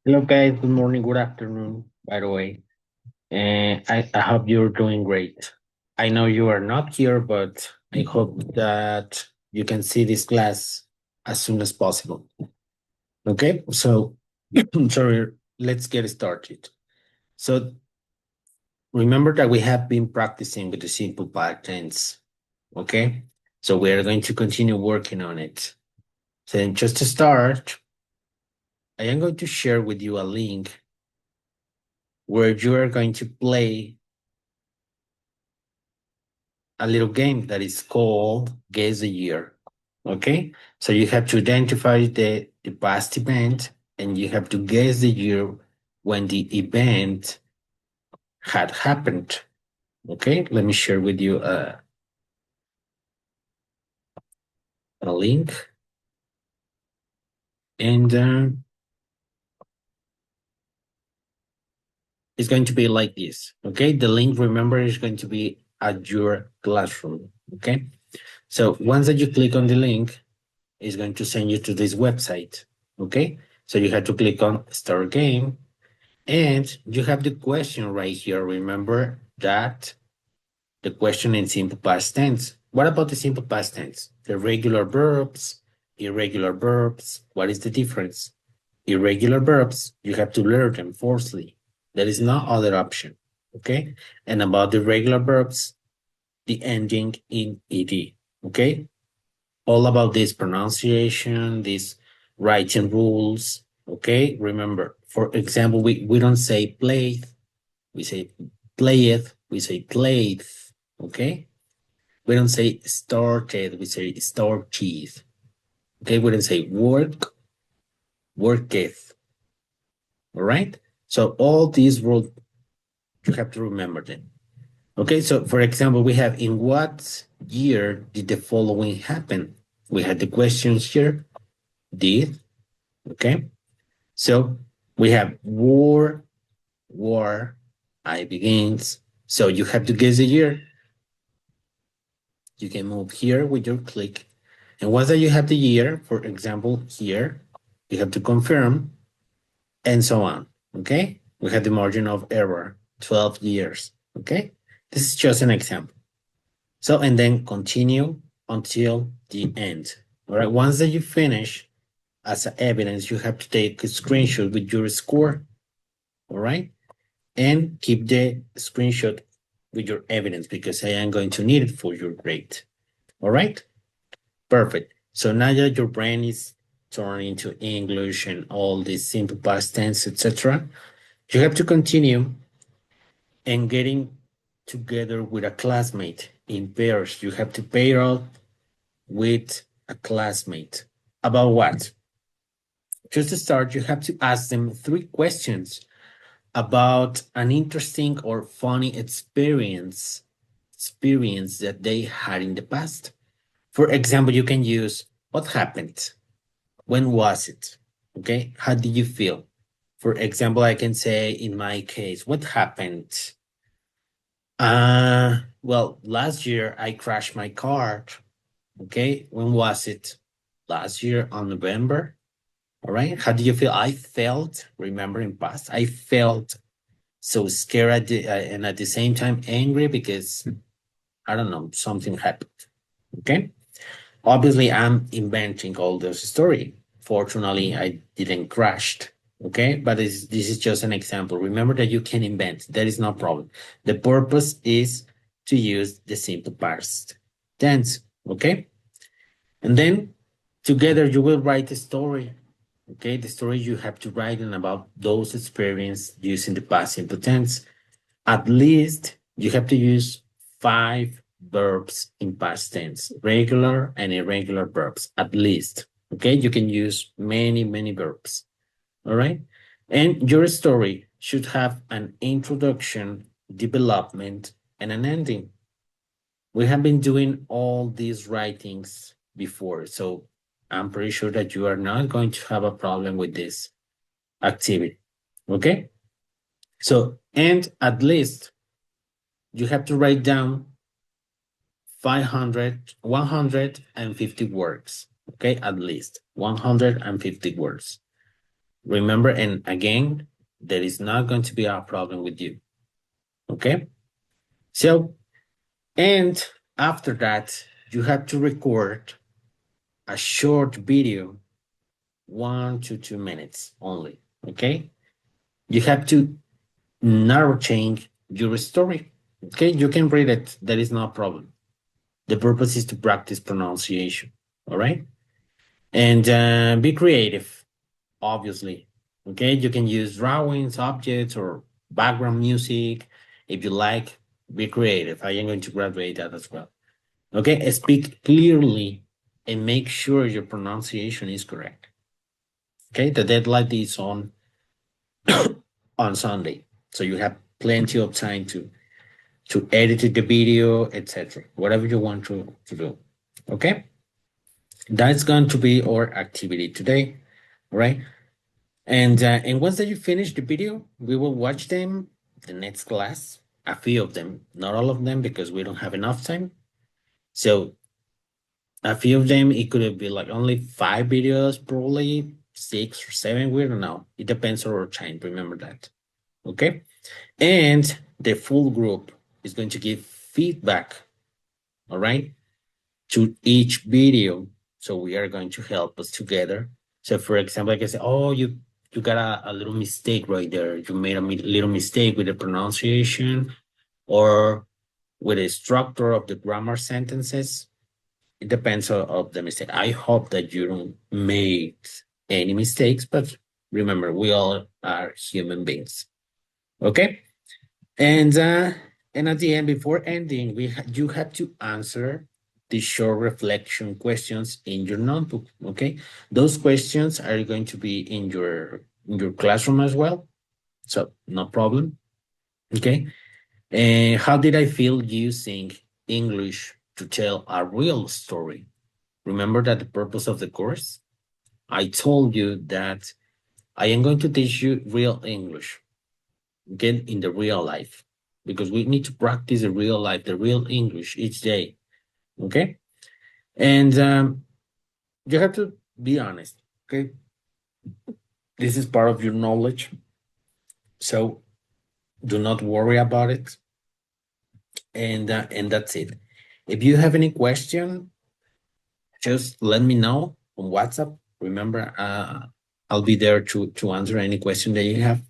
Hello, guys. Good morning, good afternoon, by the way. And I hope you're doing great. I know you are not here, but I hope that you can see this class as soon as possible. Okay, so sorry, let's get started. So remember that we have been practicing with the simple patterns. Okay, so we are going to continue working on it. So then just to start, I am going to share with you a link where you are going to play a little game that is called Guess the Year. Okay, so you have to identify the past event and you have to guess the year when the event had happened. Okay, let me share with you a link. And it's going to be like this. Okay, the link, remember, is going to be at your classroom. Okay, so once that you click on the link, it's going to send you to this website. Okay, so you have to click on Start Game. And you have the question right here. Remember that the question in simple past tense. What about the simple past tense? The regular verbs, irregular verbs. What is the difference? Irregular verbs, you have to learn them forcefully. There is no other option. Okay? And about the regular verbs, the ending in ed. Okay? All about this pronunciation, these writing rules. Okay? Remember, for example, we don't say played, we say played, we say played. Okay? We don't say started, we say started. Okay? We don't say work, worketh. All right? So all these rules, you have to remember them. Okay, so for example, we have in what year did the following happen? We had the questions here. Did, okay? So we have war, I begins. So you have to guess the year. You can move here with your click. And once that you have the year, for example, here, you have to confirm and so on. Okay? We have the margin of error, 12 years. Okay? This is just an example. So, and then continue until the end. All right? Once that you finish, as evidence, you have to take a screenshot with your score. All right? And keep the screenshot with your evidence because I am going to need it for your grade. All right? Perfect. So now that your brain is turning into English and all these simple past tense, etc., you have to continue and getting together with a classmate in pairs. You have to pair up with a classmate. About what? Just to start, you have to ask them 3 questions about an interesting or funny experience that they had in the past. For example, you can use what happened? When was it? Okay, how did you feel? For example, I can say in my case, what happened? Well, last year I crashed my car. Okay, when was it? Last year on November. All right, how do you feel? I felt, remember in past, I felt so scared and at the same time angry because I don't know, something happened. Okay. Obviously, I'm inventing all this story. Fortunately, I didn't crash. Okay, but this is just an example. Remember that you can invent. That is no problem. The purpose is to use the simple past tense. Okay, and then together you will write a story. Okay, the story you have to write in about those experiences using the past simple tense. At least you have to use 5 verbs in past tense, regular and irregular verbs, at least. Okay, you can use many verbs. All right. And your story should have an introduction, development, and an ending. We have been doing all these writings before, so I'm pretty sure that you are not going to have a problem with this activity. Okay. So, and at least you have to write down 150 words. Okay, at least 150 words. Remember, and again, there is not going to be a problem with you. Okay? So, and after that, you have to record a short video, 1 to 2 minutes only. Okay? You have to narrow change your story. Okay? You can read it, there is no problem. The purpose is to practice pronunciation. All right? And be creative, obviously. Okay? You can use drawings, objects, or background music. If you like, be creative. I am going to graduate that as well. Okay? Speak clearly and make sure your pronunciation is correct. Okay? The deadline is on on Sunday. So you have plenty of time to edit the video, etc. Whatever you want to do. Okay? That's going to be our activity today, right? And once that you finish the video, we will watch them the next class, a few of them, not all of them, because we don't have enough time. So a few of them, it could be like only 5 videos, probably 6 or 7. We don't know. It depends on our time. Remember that. Okay. And the full group is going to give feedback. All right. To each video. So we are going to help us together. So for example, I can say, oh, you got a little mistake right there. You made a little mistake with the pronunciation or with the structure of the grammar sentences. It depends of the mistake. I hope that you don't make any mistakes, but remember, we all are human beings. Okay? And at the end, before ending, you have to answer the short reflection questions in your notebook. Okay, those questions are going to be in your classroom as well, so no problem. Okay, and how did I feel using English to tell a real story? Remember that the purpose of the course, I told you that I am going to teach you real English. Get in the real life, because we need to practice the real life, the real English each day. Okay. And you have to be honest. Okay. This is part of your knowledge. So do not worry about it. And that's it. If you have any question, just let me know on WhatsApp. Remember, I'll be there to answer any question that you have.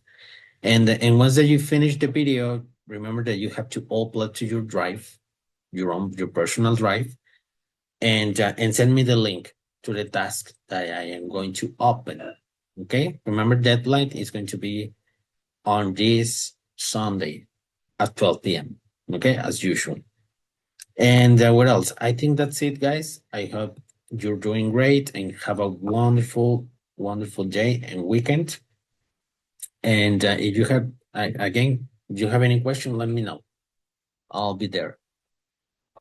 And once that you finish the video, remember that you have to upload to your drive, your personal drive, and send me the link to the task that I am going to open. Okay, remember deadline is going to be on this Sunday at 12 p.m. Okay, as usual. And what else? I think that's it, guys. I hope you're doing great and have a wonderful, wonderful day and weekend. And if you have, again, if you have any question, let me know. I'll be there.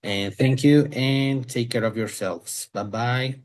And thank you and take care of yourselves. Bye bye.